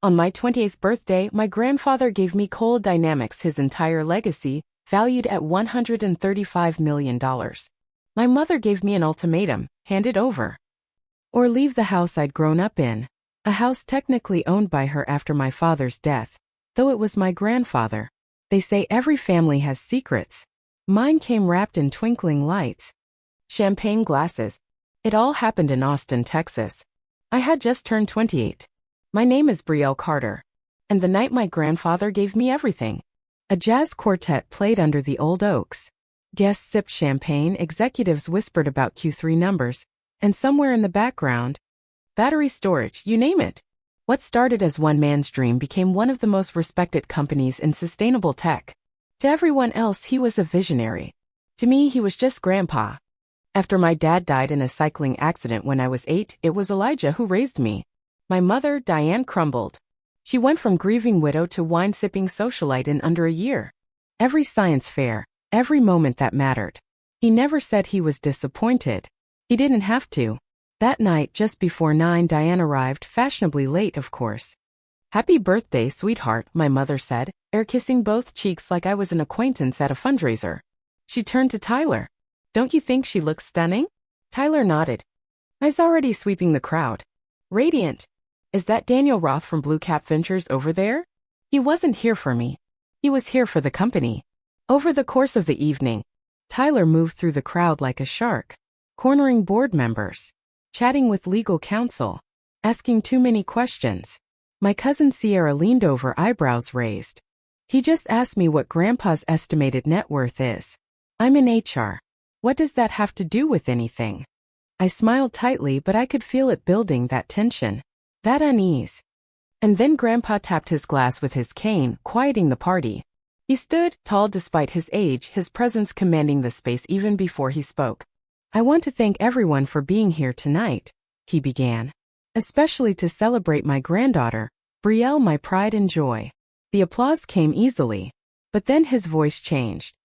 On my 28th birthday, my grandfather gave me Coal Dynamics, his entire legacy, valued at $135 million. My mother gave me an ultimatum: hand it over, or leave the house I'd grown up in, a house technically owned by her after my father's death, though it was my grandfather. They say every family has secrets. Mine came wrapped in twinkling lights. Champagne glasses. It all happened in Austin, Texas. I had just turned 28. My name is Brielle Carter. And the night my grandfather gave me everything. A jazz quartet played under the old oaks. Guests sipped champagne, executives whispered about Q3 numbers, and somewhere in the background, battery storage, you name it. What started as one man's dream became one of the most respected companies in sustainable tech. To everyone else, he was a visionary. To me, he was just Grandpa. After my dad died in a cycling accident when I was 8, it was Elijah who raised me. My mother, Diane, crumbled. She went from grieving widow to wine-sipping socialite in under a year. Every science fair, every moment that mattered. He never said he was disappointed. He didn't have to. That night, just before 9, Diane arrived, fashionably late, of course. "Happy birthday, sweetheart," my mother said, air-kissing both cheeks like I was an acquaintance at a fundraiser. She turned to Tyler. "Don't you think she looks stunning?" Tyler nodded. "I's already sweeping the crowd. Radiant. Is that Daniel Roth from Blue Cap Ventures over there?" He wasn't here for me. He was here for the company. Over the course of the evening, Tyler moved through the crowd like a shark, cornering board members, chatting with legal counsel, asking too many questions. My cousin Sierra leaned over, eyebrows raised. "He just asked me what Grandpa's estimated net worth is. I'm in HR. What does that have to do with anything?" I smiled tightly, but I could feel it building, that tension, that unease. And then Grandpa tapped his glass with his cane, quieting the party. He stood, tall despite his age, his presence commanding the space even before he spoke. "I want to thank everyone for being here tonight," he began. "Especially to celebrate my granddaughter, Brielle, my pride and joy." The applause came easily. But then his voice changed.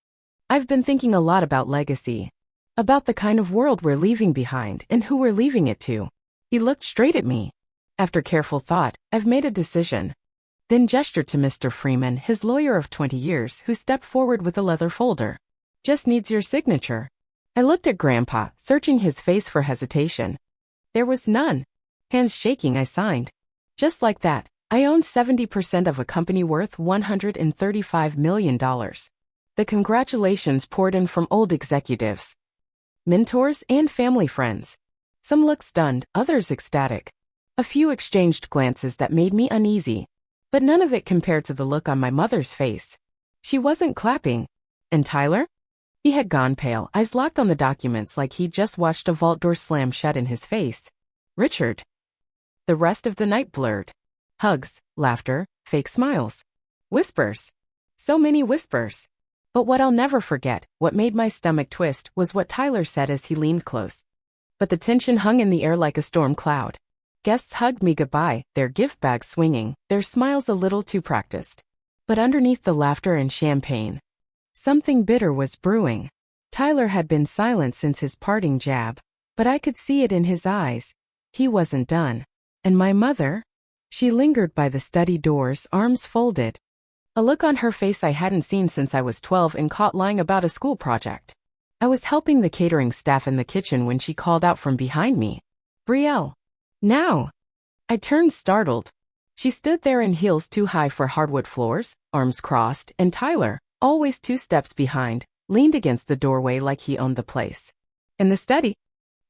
"I've been thinking a lot about legacy. About the kind of world we're leaving behind and who we're leaving it to." He looked straight at me. "After careful thought, I've made a decision." Then gestured to Mr. Freeman, his lawyer of 20 years, who stepped forward with a leather folder. "Just needs your signature." I looked at Grandpa, searching his face for hesitation. There was none. Hands shaking, I signed. Just like that, I owned 70% of a company worth $135 million. The congratulations poured in from old executives, mentors, and family friends. Some looked stunned, others ecstatic. A few exchanged glances that made me uneasy, but none of it compared to the look on my mother's face. She wasn't clapping. And Tyler? He had gone pale, eyes locked on the documents like he'd just watched a vault door slam shut in his face. Richard. The rest of the night blurred. Hugs, laughter, fake smiles. Whispers. So many whispers. But what I'll never forget, what made my stomach twist, was what Tyler said as he leaned close. But the tension hung in the air like a storm cloud. Guests hugged me goodbye, their gift bags swinging, their smiles a little too practiced. But underneath the laughter and champagne, something bitter was brewing. Tyler had been silent since his parting jab, but I could see it in his eyes. He wasn't done. And my mother? She lingered by the study doors, arms folded. A look on her face I hadn't seen since I was 12 and caught lying about a school project. I was helping the catering staff in the kitchen when she called out from behind me. "Brielle. Now." I turned startled. She stood there in heels too high for hardwood floors, arms crossed, and Tyler, always 2 steps behind, leaned against the doorway like he owned the place. "In the study,"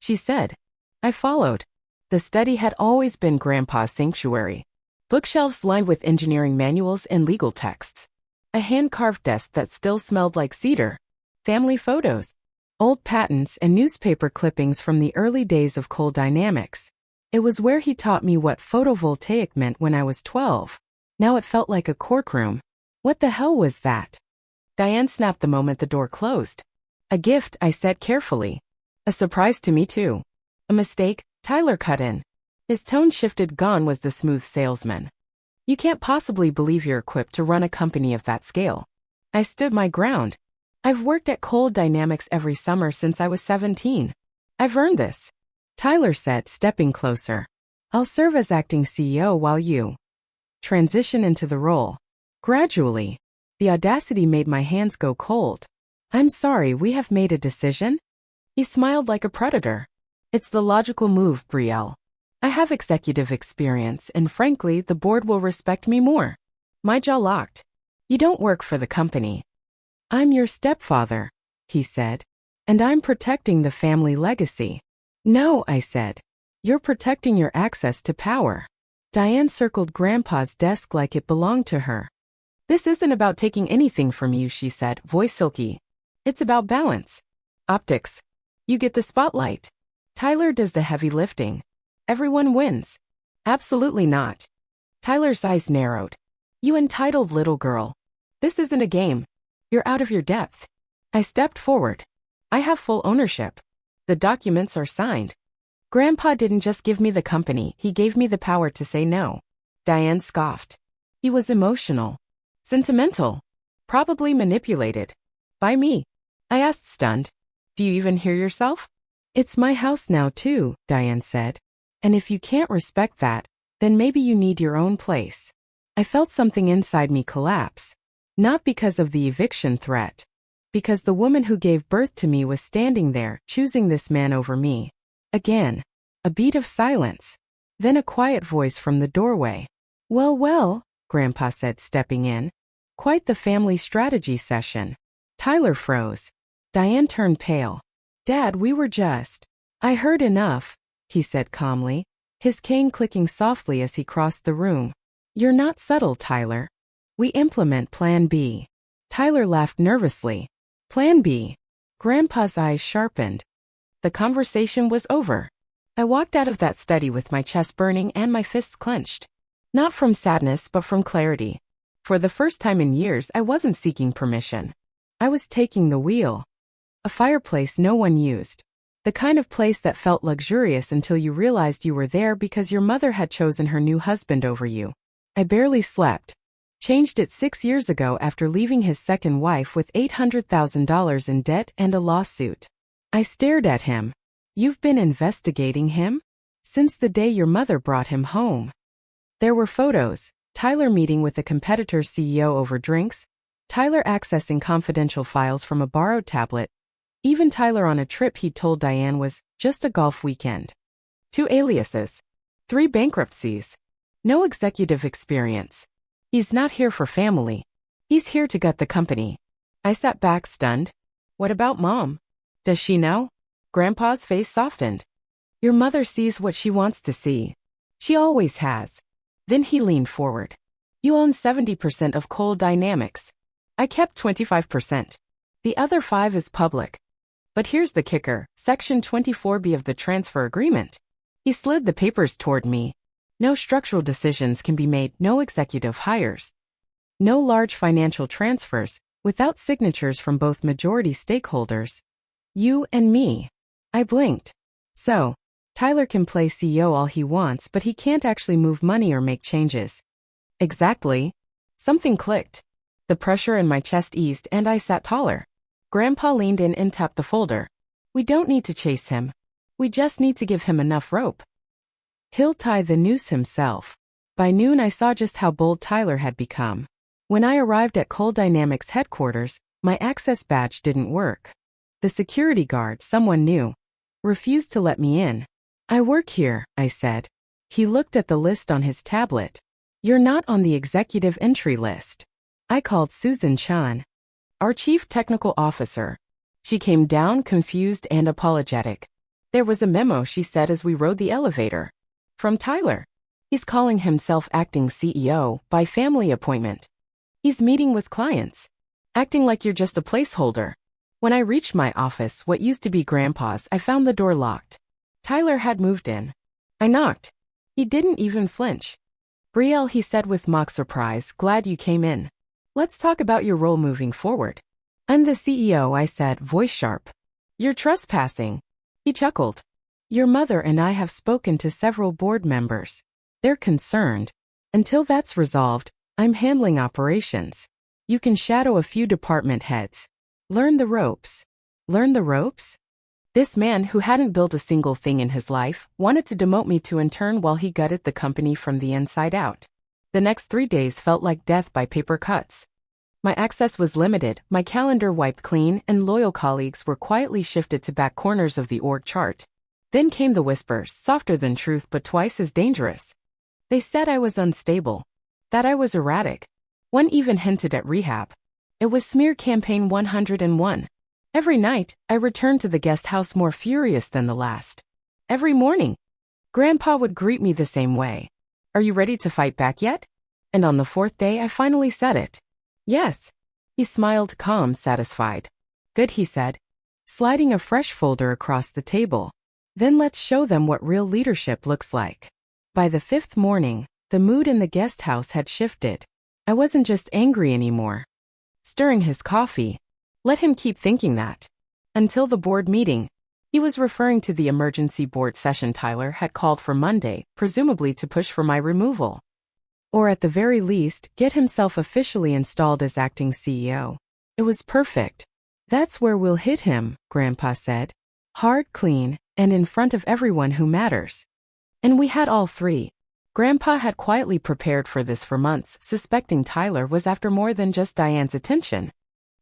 she said. I followed. The study had always been Grandpa's sanctuary. Bookshelves lined with engineering manuals and legal texts. A hand-carved desk that still smelled like cedar. Family photos. Old patents and newspaper clippings from the early days of Coal Dynamics. It was where he taught me what photovoltaic meant when I was 12. Now it felt like a courtroom. What the hell was that? Diane snapped the moment the door closed. "A gift," I said carefully. "A surprise to me too." "A mistake," Tyler cut in. His tone shifted. Gone was the smooth salesman. "You can't possibly believe you're equipped to run a company of that scale." I stood my ground. "I've worked at Coal Dynamics every summer since I was 17. I've earned this," Tyler said, stepping closer. "I'll serve as acting CEO while you transition into the role. Gradually, the audacity made my hands go cold. I'm sorry, we have made a decision? He smiled like a predator. It's the logical move, Brielle. I have executive experience and frankly, the board will respect me more. My jaw locked. You don't work for the company. I'm your stepfather, he said. And I'm protecting the family legacy. No, I said. You're protecting your access to power. Diane circled Grandpa's desk like it belonged to her. This isn't about taking anything from you, she said, voice silky. It's about balance. Optics. You get the spotlight. Tyler does the heavy lifting. Everyone wins. Absolutely not. Tyler's eyes narrowed. You entitled little girl. This isn't a game. You're out of your depth. I stepped forward. I have full ownership. The documents are signed. Grandpa didn't just give me the company, he gave me the power to say no. Diane scoffed. He was emotional. Sentimental. Probably manipulated. By me. I asked, stunned. Do you even hear yourself? It's my house now too, Diane said. And if you can't respect that, then maybe you need your own place. I felt something inside me collapse. Not because of the eviction threat. Because the woman who gave birth to me was standing there, choosing this man over me. Again, a beat of silence. Then a quiet voice from the doorway. Well, Grandpa said, stepping in. Quite the family strategy session. Tyler froze. Diane turned pale. Dad, we were just... I heard enough, he said calmly, his cane clicking softly as he crossed the room. You're not subtle, Tyler. We implement Plan B. Tyler laughed nervously. Plan B. Grandpa's eyes sharpened. The conversation was over. I walked out of that study with my chest burning and my fists clenched. Not from sadness, but from clarity. For the first time in years, I wasn't seeking permission. I was taking the wheel. A fireplace no one used. The kind of place that felt luxurious until you realized you were there because your mother had chosen her new husband over you. I barely slept. Changed it 6 years ago after leaving his second wife with $800,000 in debt and a lawsuit. I stared at him. You've been investigating him? Since the day your mother brought him home. There were photos, Tyler meeting with a competitor's CEO over drinks, Tyler accessing confidential files from a borrowed tablet, even Tyler on a trip he told Diane was just a golf weekend. 2 aliases. 3 bankruptcies. No executive experience. He's not here for family. He's here to gut the company. I sat back stunned. What about Mom? Does she know? Grandpa's face softened. Your mother sees what she wants to see. She always has. Then he leaned forward. You own 70% of Coal Dynamics. I kept 25%. The other 5 is public. But here's the kicker, Section 24B of the transfer agreement. He slid the papers toward me. No structural decisions can be made, no executive hires. No large financial transfers, without signatures from both majority stakeholders. You and me. I blinked. So, Tyler can play CEO all he wants, but he can't actually move money or make changes. Exactly. Something clicked. The pressure in my chest eased and I sat taller. Grandpa leaned in and tapped the folder. We don't need to chase him. We just need to give him enough rope. He'll tie the noose himself. By noon I saw just how bold Tyler had become. When I arrived at Coal Dynamics headquarters, my access badge didn't work. The security guard, someone new, refused to let me in. I work here, I said. He looked at the list on his tablet. You're not on the executive entry list. I called Susan Chan, our chief technical officer. She came down confused and apologetic. There was a memo, she said as we rode the elevator. From Tyler. He's calling himself acting CEO by family appointment. He's meeting with clients. Acting like you're just a placeholder. When I reached my office, what used to be Grandpa's, I found the door locked. Tyler had moved in. I knocked. He didn't even flinch. Brielle, he said with mock surprise, glad you came in. Let's talk about your role moving forward. I'm the CEO, I said, voice sharp. You're trespassing. He chuckled. Your mother and I have spoken to several board members. They're concerned. Until that's resolved, I'm handling operations. You can shadow a few department heads. Learn the ropes. Learn the ropes? This man, who hadn't built a single thing in his life, wanted to demote me to intern while he gutted the company from the inside out. The next 3 days felt like death by paper cuts. My access was limited, my calendar wiped clean, and loyal colleagues were quietly shifted to back corners of the org chart. Then came the whispers, softer than truth but twice as dangerous. They said I was unstable, that I was erratic. One even hinted at rehab. It was smear campaign 101. Every night, I returned to the guest house more furious than the last. Every morning, Grandpa would greet me the same way. Are you ready to fight back yet? And on the 4th day, I finally said it. Yes. He smiled, calm, satisfied. Good, he said, sliding a fresh folder across the table. Then let's show them what real leadership looks like. By the 5th morning, the mood in the guest house had shifted. I wasn't just angry anymore. Stirring his coffee. Let him keep thinking that. Until the board meeting. He was referring to the emergency board session Tyler had called for Monday, presumably to push for my removal. Or at the very least, get himself officially installed as acting CEO. It was perfect. That's where we'll hit him, Grandpa said. Hard, clean, and in front of everyone who matters. And we had all three. Grandpa had quietly prepared for this for months, suspecting Tyler was after more than just Diane's attention.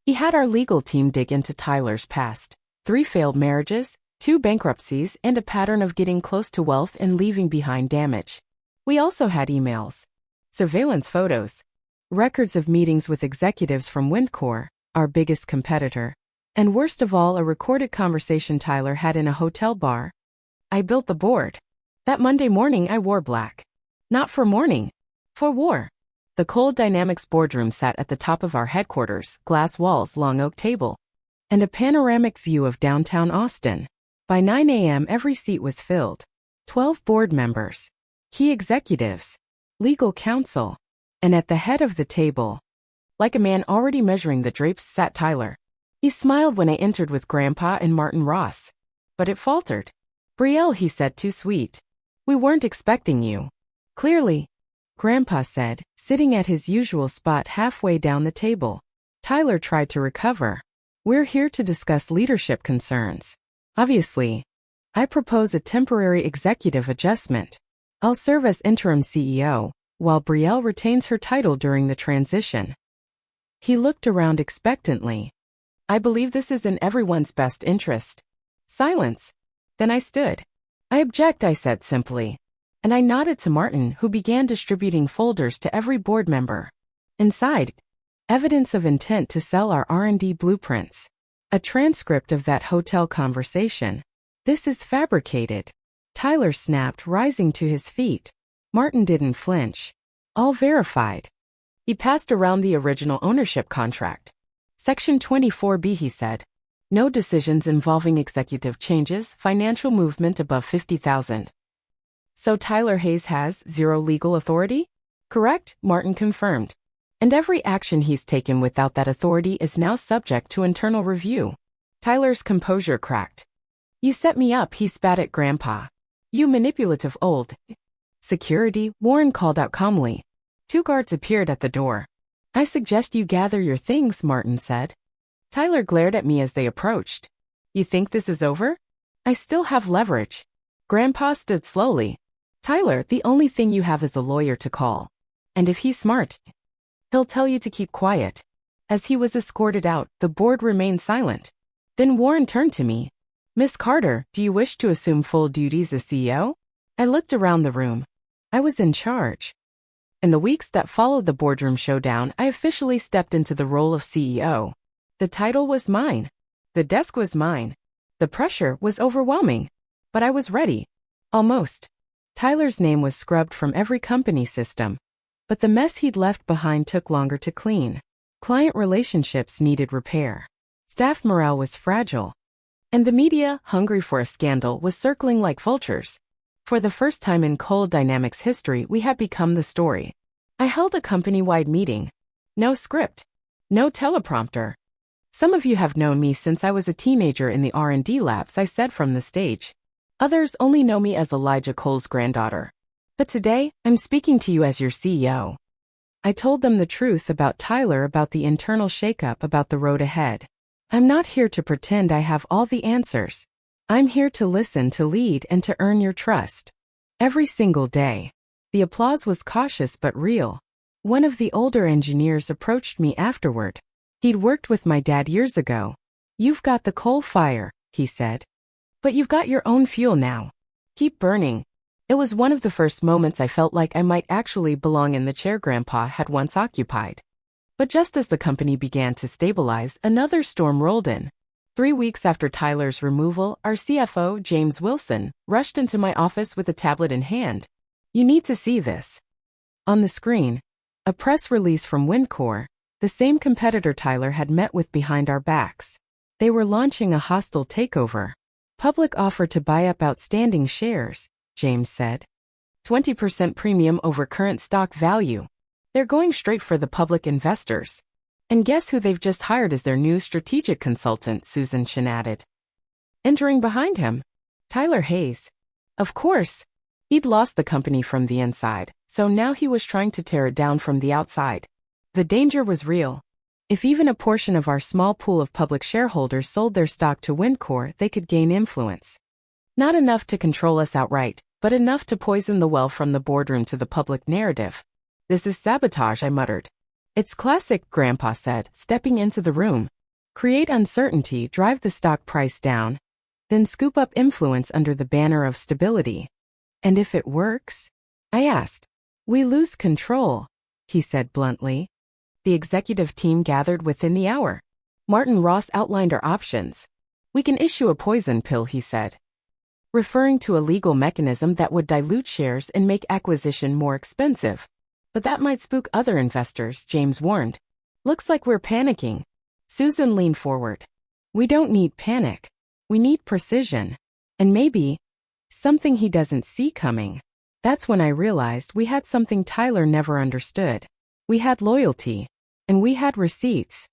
He had our legal team dig into Tyler's past. 3 failed marriages, 2 bankruptcies, and a pattern of getting close to wealth and leaving behind damage. We also had emails, surveillance photos, records of meetings with executives from Windcore, our biggest competitor, and worst of all, a recorded conversation Tyler had in a hotel bar. I built the board. That Monday morning I wore black. Not for mourning, for war. The Cold Dynamics boardroom sat at the top of our headquarters, glass walls, long oak table, and a panoramic view of downtown Austin. By 9 a.m. every seat was filled. 12 board members, key executives, legal counsel, and at the head of the table, like a man already measuring the drapes, sat Tyler. He smiled when I entered with Grandpa and Martin Ross. But it faltered. Brielle, he said, too sweet. We weren't expecting you. Clearly, Grandpa said, sitting at his usual spot halfway down the table. Tyler tried to recover. We're here to discuss leadership concerns. Obviously, I propose a temporary executive adjustment. I'll serve as interim CEO, while Brielle retains her title during the transition. He looked around expectantly. I believe this is in everyone's best interest. Silence. Then I stood. I object, I said simply. And I nodded to Martin, who began distributing folders to every board member. Inside, evidence of intent to sell our R&D blueprints. A transcript of that hotel conversation. This is fabricated. Tyler snapped, rising to his feet. Martin didn't flinch. All verified. He passed around the original ownership contract. Section 24B, he said. No decisions involving executive changes, financial movement above $50,000. So Tyler Hayes has 0 legal authority? Correct, Martin confirmed. And every action he's taken without that authority is now subject to internal review. Tyler's composure cracked. You set me up, he spat at Grandpa. You manipulative old. Security, Warren called out calmly. 2 guards appeared at the door. I suggest you gather your things, Martin said. Tyler glared at me as they approached. You think this is over? I still have leverage. Grandpa stood slowly. Tyler, the only thing you have is a lawyer to call. And if he's smart, he'll tell you to keep quiet. As he was escorted out, the board remained silent. Then Warren turned to me. Miss Carter, do you wish to assume full duties as CEO? I looked around the room. I was in charge. In the weeks that followed the boardroom showdown, I officially stepped into the role of CEO. The title was mine. The desk was mine. The pressure was overwhelming. But I was ready. Almost. Tyler's name was scrubbed from every company system. But the mess he'd left behind took longer to clean. Client relationships needed repair. Staff morale was fragile. And the media, hungry for a scandal, was circling like vultures. For the first time in Cold Dynamics history, we had become the story. I held a company-wide meeting. No script. No teleprompter. Some of you have known me since I was a teenager in the R&D labs, I said from the stage. Others only know me as Elijah Cole's granddaughter. But today, I'm speaking to you as your CEO. I told them the truth about Tyler, about the internal shakeup, about the road ahead. I'm not here to pretend I have all the answers. I'm here to listen, to lead, and to earn your trust. Every single day. The applause was cautious but real. One of the older engineers approached me afterward. He'd worked with my dad years ago. "You've got the coal fire," he said. "But you've got your own fuel now. Keep burning." It was one of the first moments I felt like I might actually belong in the chair Grandpa had once occupied. But just as the company began to stabilize, another storm rolled in. 3 weeks after Tyler's removal, our CFO, James Wilson, rushed into my office with a tablet in hand. "You need to see this." On the screen, a press release from Windcore, the same competitor Tyler had met with behind our backs. They were launching a hostile takeover. "Public offer to buy up outstanding shares," James said. 20% premium over current stock value. They're going straight for the public investors. And guess who they've just hired as their new strategic consultant, Susan added. Entering behind him, Tyler Hayes. Of course. He'd lost the company from the inside, so now he was trying to tear it down from the outside. The danger was real. If even a portion of our small pool of public shareholders sold their stock to Windcore, they could gain influence. Not enough to control us outright, but enough to poison the well from the boardroom to the public narrative. "This is sabotage," I muttered. "It's classic," Grandpa said, stepping into the room. "Create uncertainty, drive the stock price down, then scoop up influence under the banner of stability." "And if it works?" I asked. "We lose control," he said bluntly. The executive team gathered within the hour. Martin Ross outlined our options. "We can issue a poison pill," he said, referring to a legal mechanism that would dilute shares and make acquisition more expensive. "But that might spook other investors," James warned. "Looks like we're panicking." Susan leaned forward. "We don't need panic. We need precision. And maybe something he doesn't see coming." That's when I realized we had something Tyler never understood. We had loyalty. And we had receipts.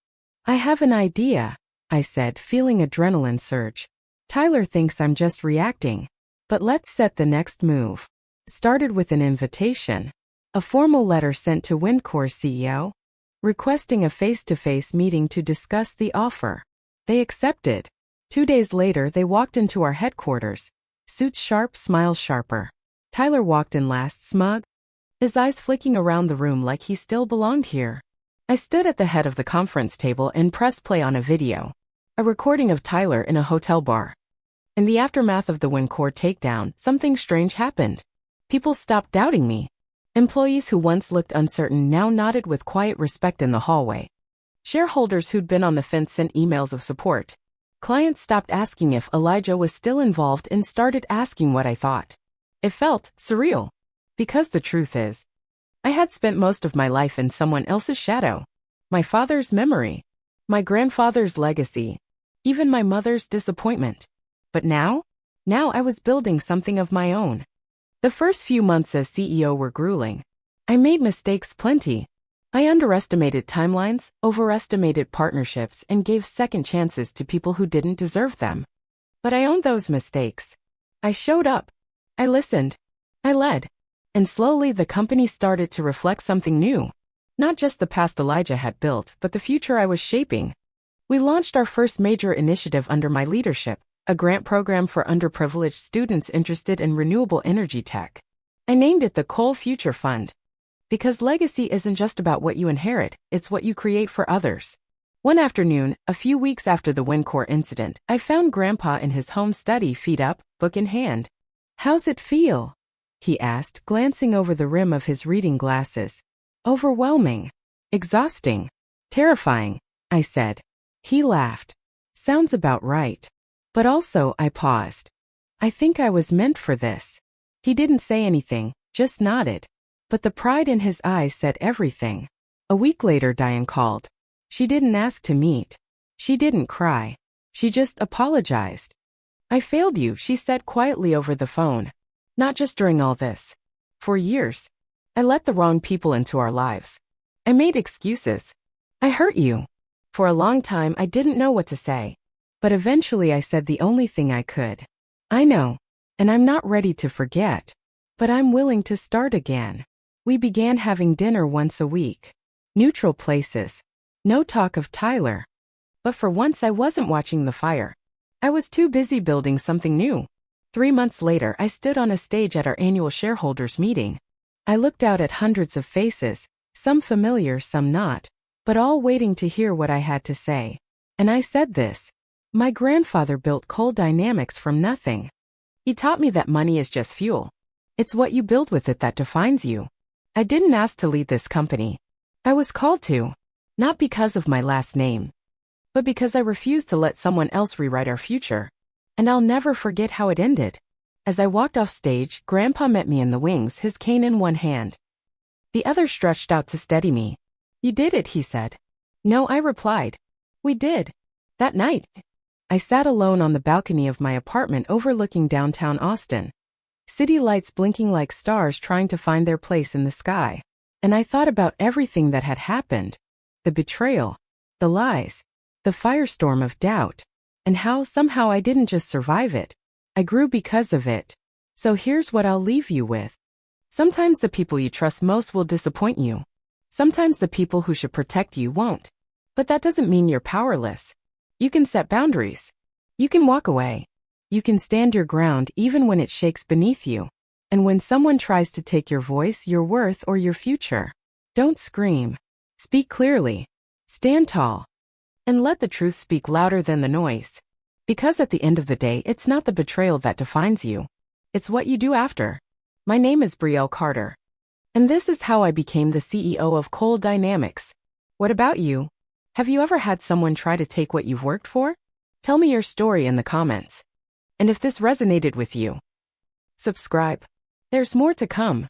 "I have an idea," I said, feeling adrenaline surge. "Tyler thinks I'm just reacting. But let's set the next move." Started with an invitation. A formal letter sent to Windcore's CEO, requesting a face-to-face meeting to discuss the offer. They accepted. 2 days later, they walked into our headquarters. Suits sharp, smiles sharper. Tyler walked in last, smug, his eyes flicking around the room like he still belonged here. I stood at the head of the conference table and pressed play on a video. A recording of Tyler in a hotel bar. In the aftermath of the Windcore takedown, something strange happened. People stopped doubting me. Employees who once looked uncertain now nodded with quiet respect in the hallway. Shareholders who'd been on the fence sent emails of support. Clients stopped asking if Elijah was still involved and started asking what I thought. It felt surreal. Because the truth is, I had spent most of my life in someone else's shadow. My father's memory. My grandfather's legacy. Even my mother's disappointment. But now I was building something of my own. The first few months as CEO were grueling. I made mistakes plenty. I underestimated timelines, overestimated partnerships, and gave second chances to people who didn't deserve them. But I owned those mistakes. I showed up. I listened. I led. And slowly the company started to reflect something new. Not just the past Elijah had built, but the future I was shaping. We launched our first major initiative under my leadership, a grant program for underprivileged students interested in renewable energy tech. I named it the Coal Future Fund. Because legacy isn't just about what you inherit, it's what you create for others. One afternoon, a few weeks after the Windcore incident, I found Grandpa in his home study, feet up, book in hand. "How's it feel?" he asked, glancing over the rim of his reading glasses. "Overwhelming. Exhausting. Terrifying," I said. He laughed. "Sounds about right. But also," I paused. "I think I was meant for this." He didn't say anything, just nodded. But the pride in his eyes said everything. A week later, Diane called. She didn't ask to meet. She didn't cry. She just apologized. "I failed you," she said quietly over the phone. "Not just during all this. For years. I let the wrong people into our lives. I made excuses. I hurt you." For a long time, I didn't know what to say. But eventually I said the only thing I could. "I know. And I'm not ready to forget. But I'm willing to start again." We began having dinner once a week. Neutral places. No talk of Tyler. But for once I wasn't watching the fire. I was too busy building something new. 3 months later, I stood on a stage at our annual shareholders meeting. I looked out at hundreds of faces, some familiar, some not, but all waiting to hear what I had to say. And I said this. My grandfather built coal dynamics from nothing. He taught me that money is just fuel. It's what you build with it that defines you. I didn't ask to lead this company. I was called to, not because of my last name, but because I refused to let someone else rewrite our future. And I'll never forget how it ended. As I walked off stage, Grandpa met me in the wings, his cane in one hand. The other stretched out to steady me. You did it, he said. No, I replied. We did. That night, I sat alone on the balcony of my apartment overlooking downtown Austin. City lights blinking like stars trying to find their place in the sky. And I thought about everything that had happened. The betrayal, the lies, the firestorm of doubt, and how somehow I didn't just survive it. I grew because of it. So here's what I'll leave you with. Sometimes the people you trust most will disappoint you. Sometimes the people who should protect you won't. But that doesn't mean you're powerless. You can set boundaries. You can walk away. You can stand your ground even when it shakes beneath you. And when someone tries to take your voice, your worth, or your future, don't scream. Speak clearly. Stand tall. And let the truth speak louder than the noise. Because at the end of the day, it's not the betrayal that defines you. It's what you do after. My name is Brielle Carter. And this is how I became the CEO of Coal Dynamics. What about you? Have you ever had someone try to take what you've worked for? Tell me your story in the comments. And if this resonated with you, subscribe. There's more to come.